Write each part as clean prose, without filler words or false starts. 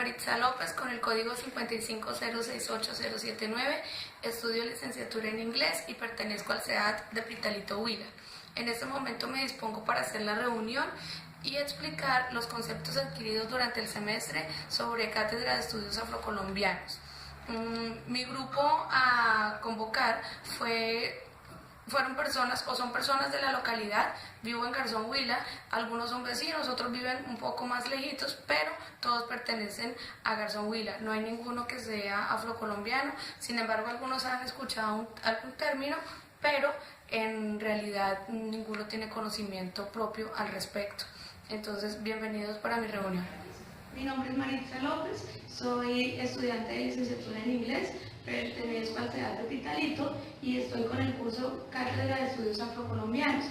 Maritza López con el código 550680079, estudio licenciatura en inglés y pertenezco al CEAT de Pitalito Huila. En este momento me dispongo para hacer la reunión y explicar los conceptos adquiridos durante el semestre sobre Cátedra de Estudios Afrocolombianos. Mi grupo a convocar fueron personas o son personas de la localidad. Vivo en Garzón, Huila, algunos son vecinos, otros viven un poco más lejitos, pero todos pertenecen a Garzón, Huila. No hay ninguno que sea afrocolombiano, sin embargo algunos han escuchado algún término, pero en realidad ninguno tiene conocimiento propio al respecto. Entonces, bienvenidos para mi reunión. Mi nombre es Maritza López, soy estudiante de licenciatura en inglés, pertenezco al CEAT de Pitalito y estoy con el curso Cátedra de Estudios Afrocolombianos.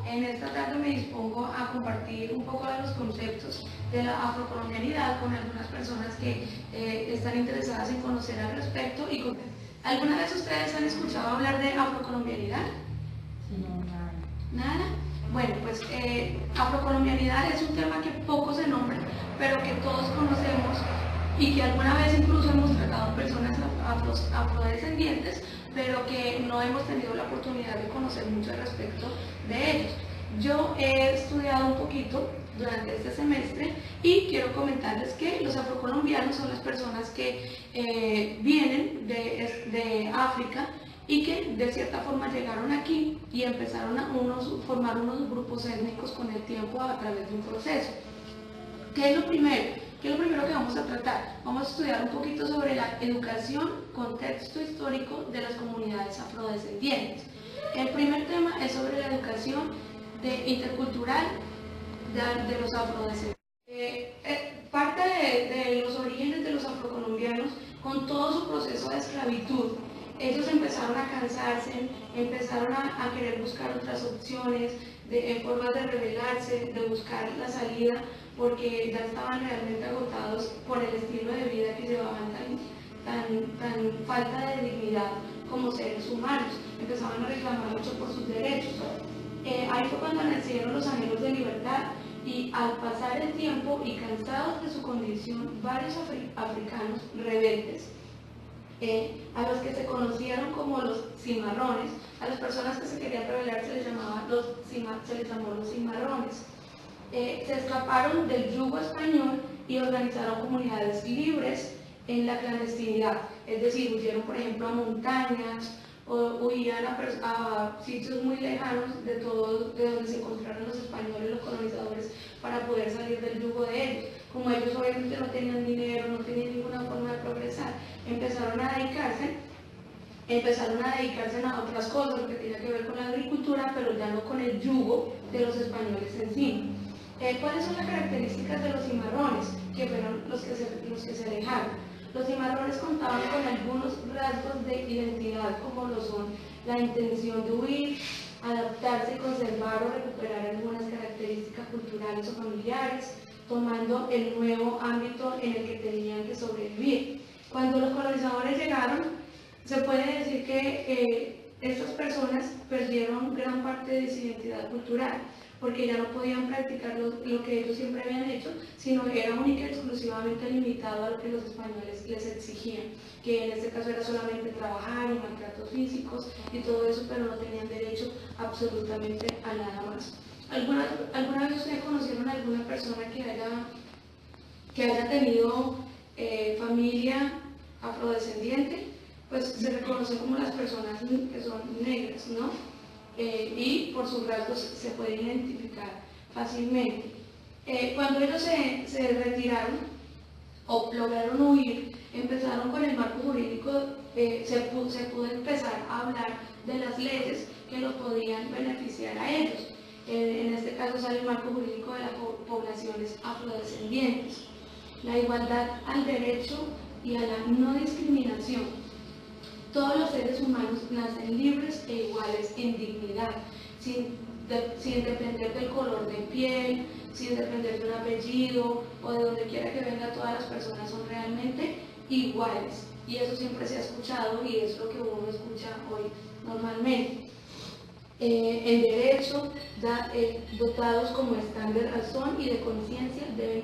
En esta tarde me dispongo a compartir un poco de los conceptos de la afrocolombianidad con algunas personas que están interesadas en conocer al respecto. ¿Alguna vez ustedes han escuchado hablar de afrocolombianidad? No, nada. ¿Nada? Bueno, pues afrocolombianidad es un tema que poco se nombra, pero que todos conocemos y que alguna vez incluso hemos tratado personas afrodescendientes, pero que no hemos tenido la oportunidad de conocer mucho al respecto de ellos. Yo he estudiado un poquito durante este semestre y quiero comentarles que los afrocolombianos son las personas que vienen de África y que de cierta forma llegaron aquí y empezaron a formar unos grupos étnicos con el tiempo a través de un proceso. ¿Qué es lo primero? ¿Qué es lo primero que vamos a tratar? Vamos a estudiar un poquito sobre la educación, contexto histórico de las comunidades afrodescendientes. El primer tema es sobre la educación intercultural de los afrodescendientes. Parte de los orígenes de los afrocolombianos, con todo su proceso de esclavitud, ellos empezaron a cansarse, empezaron a querer buscar otras opciones, en formas de rebelarse, de buscar la salida, porque ya estaban realmente agotados por el estilo de vida que llevaban tan falta de dignidad como seres humanos. Empezaban a reclamar mucho por sus derechos. Ahí fue cuando nacieron los anhelos de libertad y al pasar el tiempo y cansados de su condición, varios africanos rebeldes, a los que se conocieron como los cimarrones, a las personas que se querían rebelar se les llamó los cimarrones. Se escaparon del yugo español y organizaron comunidades libres en la clandestinidad, es decir, huyeron por ejemplo a montañas o huían a sitios muy lejanos de donde se encontraron los españoles, los colonizadores, para poder salir del yugo de ellos. Como ellos obviamente no tenían dinero, no tenían ninguna forma de progresar, empezaron a dedicarse a otras cosas, lo que tenía que ver con la agricultura, pero ya no con el yugo de los españoles encima. ¿Cuáles son las características de los cimarrones? Que fueron los que se alejaron. Los cimarrones contaban con algunos rasgos de identidad, como lo son la intención de huir, adaptarse, conservar o recuperar algunas características culturales o familiares, tomando el nuevo ámbito en el que tenían que sobrevivir. Cuando los colonizadores llegaron, se puede decir que estas personas perdieron gran parte de su identidad cultural, porque ya no podían practicar lo que ellos siempre habían hecho, sino que era única y exclusivamente limitado a lo que los españoles les exigían, que en este caso era solamente trabajar y maltratos físicos y todo eso, pero no tenían derecho absolutamente a nada más. ¿Alguna vez ustedes conocieron a alguna persona que haya tenido familia afrodescendiente? Pues se reconoce como las personas que son negras, ¿no? Y por sus rasgos se pueden identificar fácilmente. Cuando ellos se retiraron o lograron huir, empezaron con el marco jurídico, se pudo empezar a hablar de las leyes que los podían beneficiar a ellos. En este caso sale el marco jurídico de las poblaciones afrodescendientes, la igualdad al derecho y a la no discriminación. Todos los seres humanos nacen libres e iguales en dignidad, sin depender del color de piel, sin depender de un apellido o de donde quiera que venga. Todas las personas son realmente iguales, y eso siempre se ha escuchado y es lo que uno escucha hoy normalmente. En derecho, dotados como están de razón y de conciencia, deben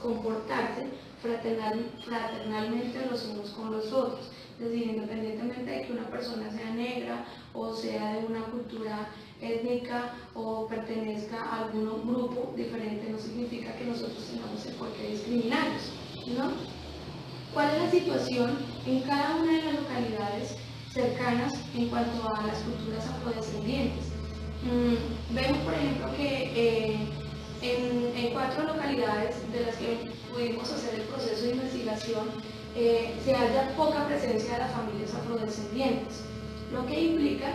comportarse fraternalmente los unos con los otros. Es decir, independientemente de que una persona sea negra o sea de una cultura étnica o pertenezca a algún grupo diferente, no significa que nosotros tengamos el por qué discriminarlos, ¿no? ¿Cuál es la situación en cada una de las localidades cercanas en cuanto a las culturas afrodescendientes? Vemos, por ejemplo, que en 4 localidades de las que pudimos hacer el proceso de investigación, se halla poca presencia de las familias afrodescendientes, lo que implica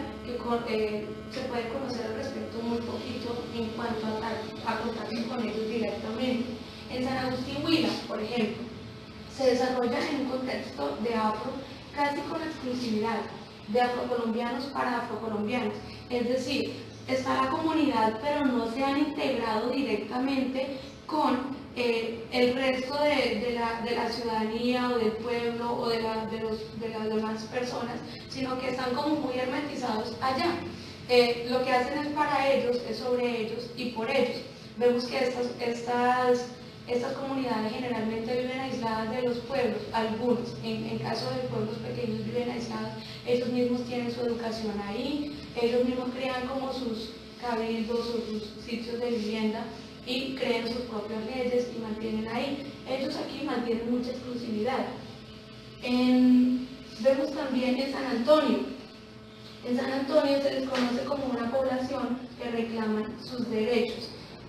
que se puede conocer al respecto muy poquito en cuanto a contacto con ellos directamente. En San Agustín Huila, por ejemplo, se desarrolla en un contexto de afro casi con exclusividad, de afrocolombianos para afrocolombianos, es decir, está la comunidad pero no se han integrado directamente con el resto de la ciudadanía o del pueblo o de las demás personas, sino que están como muy hermetizados allá. Lo que hacen es para ellos, es sobre ellos y por ellos. Vemos que estas comunidades generalmente viven aisladas de los pueblos, algunos, en caso de pueblos pequeños viven aislados, ellos mismos tienen su educación ahí, ellos mismos crean como sus cabildos o sus sitios de vivienda y crean sus propias leyes y mantienen ahí. Ellos aquí mantienen mucha exclusividad. Vemos también en San Antonio. En San Antonio se les conoce como una población que reclaman sus derechos.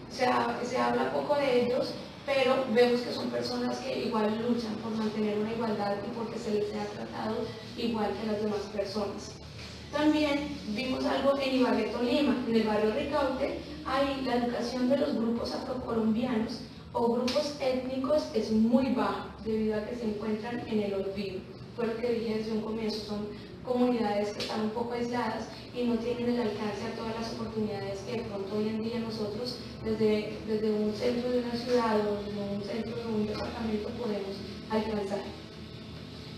Se habla poco de ellos, pero vemos que son personas que igual luchan por mantener una igualdad y porque se les sea tratado igual que las demás personas. También vimos algo en Ibagué, Tolima. En el barrio Ricaute, ahí la educación de los grupos afrocolombianos o grupos étnicos es muy baja debido a que se encuentran en el olvido. Fue lo que dije desde un comienzo, son comunidades que están un poco aisladas y no tienen el alcance a todas las oportunidades que de pronto hoy en día nosotros desde un centro de una ciudad o desde un centro de un departamento podemos alcanzar.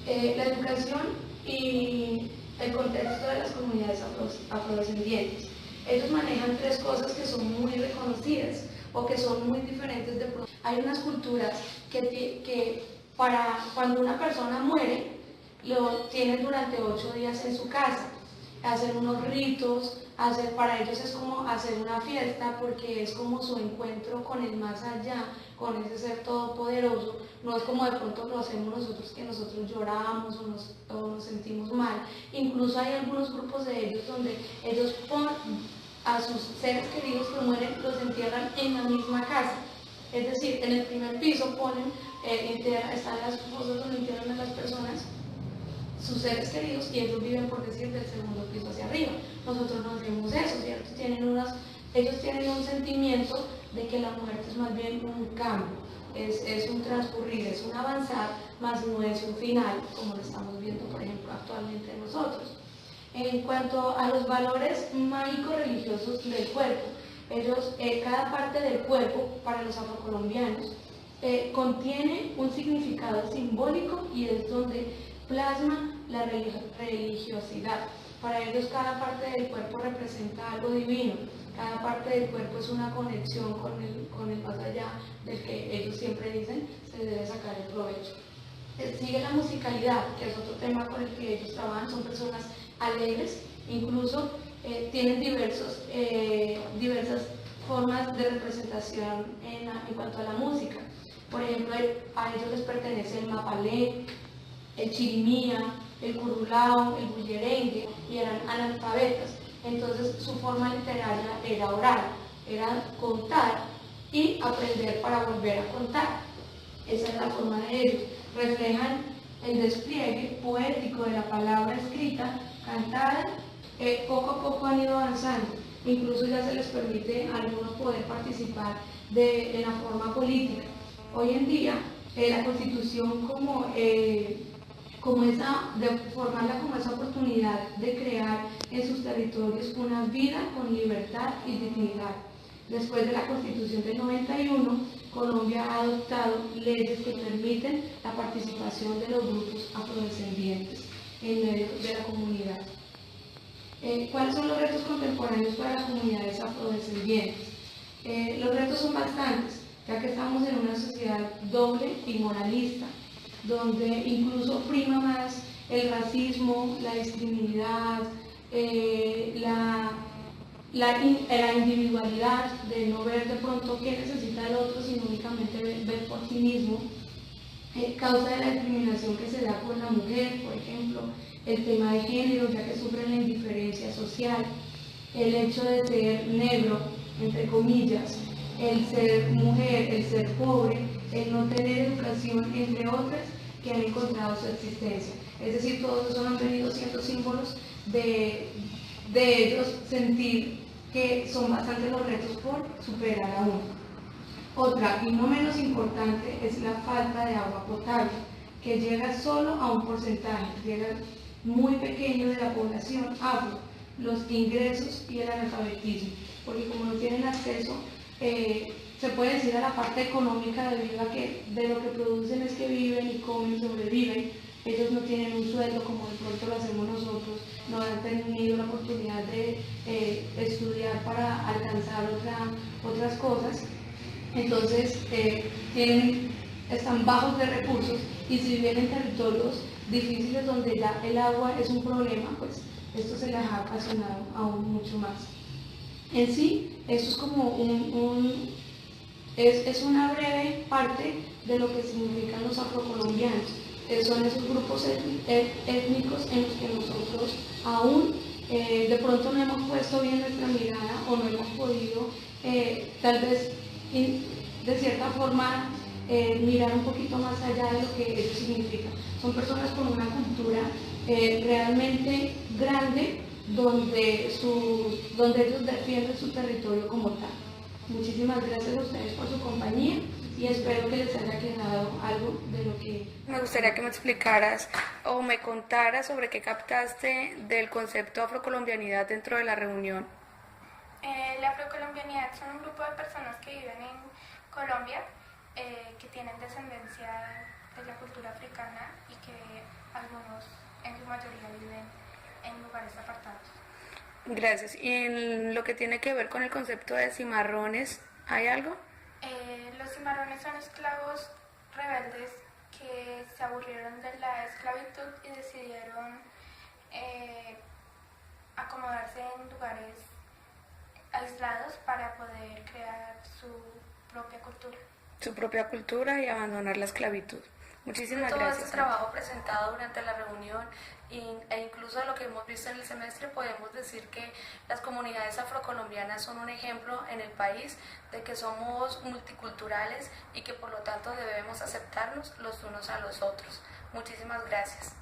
La educación y el contexto de las comunidades afrodescendientes. Ellos manejan 3 cosas que son muy reconocidas o que son muy diferentes de pronto. Hay unas culturas que para cuando una persona muere, lo tienen durante 8 días en su casa, hacen unos ritos, para ellos es como hacer una fiesta porque es como su encuentro con el más allá, con ese ser todopoderoso. No es como de pronto lo hacemos nosotros, que nosotros lloramos o nos sentimos mal. Incluso hay algunos grupos de ellos donde ellos ponen a sus seres queridos que mueren, los entierran en la misma casa. Es decir, en el primer piso están las fosas donde entierran a las personas, sus seres queridos, y ellos viven, por decir, del segundo piso hacia arriba. Nosotros no hacemos eso, ¿cierto? Ellos tienen un sentimiento de que la muerte es más bien un cambio, es un transcurrir, es un avanzar, más no es un final, como lo estamos viendo, por ejemplo, actualmente nosotros. En cuanto a los valores mágicos religiosos del cuerpo, cada parte del cuerpo, para los afrocolombianos, contiene un significado simbólico y es donde plasma la religiosidad. Para ellos cada parte del cuerpo representa algo divino, cada parte del cuerpo es una conexión con el más allá del que ellos siempre dicen se debe sacar el provecho. Sigue la musicalidad, que es otro tema con el que ellos trabajan, son personas alegres, incluso tienen diversas formas de representación en cuanto a la música. Por ejemplo, a ellos les pertenece el mapalé, el chirimía, el currulao, el bullerengue, y eran analfabetas. Entonces su forma literaria era oral, era contar y aprender para volver a contar. Esa es la forma de ellos. Reflejan el despliegue poético de la palabra escrita, cantada, poco a poco han ido avanzando. Incluso ya se les permite a algunos poder participar en la forma política. Hoy en día, la Constitución formarla como esa oportunidad de crear en sus territorios una vida con libertad y dignidad. Después de la Constitución del 91, Colombia ha adoptado leyes que permiten la participación de los grupos afrodescendientes en medio de la comunidad. ¿Cuáles son los retos contemporáneos para las comunidades afrodescendientes? Los retos son bastantes. ya que estamos en una sociedad doble y moralista, donde incluso prima más el racismo, la discriminidad, la individualidad de no ver de pronto qué necesita el otro, sino únicamente ver por sí mismo, causa de la discriminación que se da por la mujer, por ejemplo, el tema de género, ya que sufren la indiferencia social, el hecho de ser negro, entre comillas, el ser mujer, el ser pobre, el no tener educación, entre otras, que han encontrado su existencia. Es decir, todos esos han venido siendo símbolos de ellos sentir que son bastantes los retos por superar aún. Otra, y no menos importante, es la falta de agua potable, que llega solo a un porcentaje, llega muy pequeño de la población afro, los ingresos y el analfabetismo, porque como no tienen acceso, se puede decir a la parte económica debido a que de lo que producen es que viven y comen, sobreviven. Ellos no tienen un sueldo como de pronto lo hacemos nosotros, no han tenido la oportunidad de estudiar para alcanzar otras cosas. Entonces están bajos de recursos y si viven en territorios difíciles donde ya el agua es un problema, pues esto se les ha ocasionado aún mucho más. En sí, eso es como es una breve parte de lo que significan los afrocolombianos. Son esos grupos étnicos en los que nosotros aún de pronto no hemos puesto bien nuestra mirada o no hemos podido tal vez de cierta forma mirar un poquito más allá de lo que ellos significan. Son personas con una cultura realmente grande donde ellos defienden su territorio como tal. Muchísimas gracias a ustedes por su compañía y espero que les haya quedado algo de lo que... Me gustaría que me explicaras o me contaras sobre qué captaste del concepto afrocolombianidad dentro de la reunión. La afrocolombianidad son un grupo de personas que viven en Colombia, que tienen descendencia de la cultura africana y que algunos en su mayoría viven en lugares apartados. Gracias. ¿Y en lo que tiene que ver con el concepto de cimarrones, hay algo? Los cimarrones son esclavos rebeldes que se aburrieron de la esclavitud y decidieron acomodarse en lugares aislados para poder crear su propia cultura. Su propia cultura y abandonar la esclavitud. Muchísimas todo gracias. este trabajo presentado durante la reunión e incluso de lo que hemos visto en el semestre, podemos decir que las comunidades afrocolombianas son un ejemplo en el país de que somos multiculturales y que por lo tanto debemos aceptarnos los unos a los otros. Muchísimas gracias.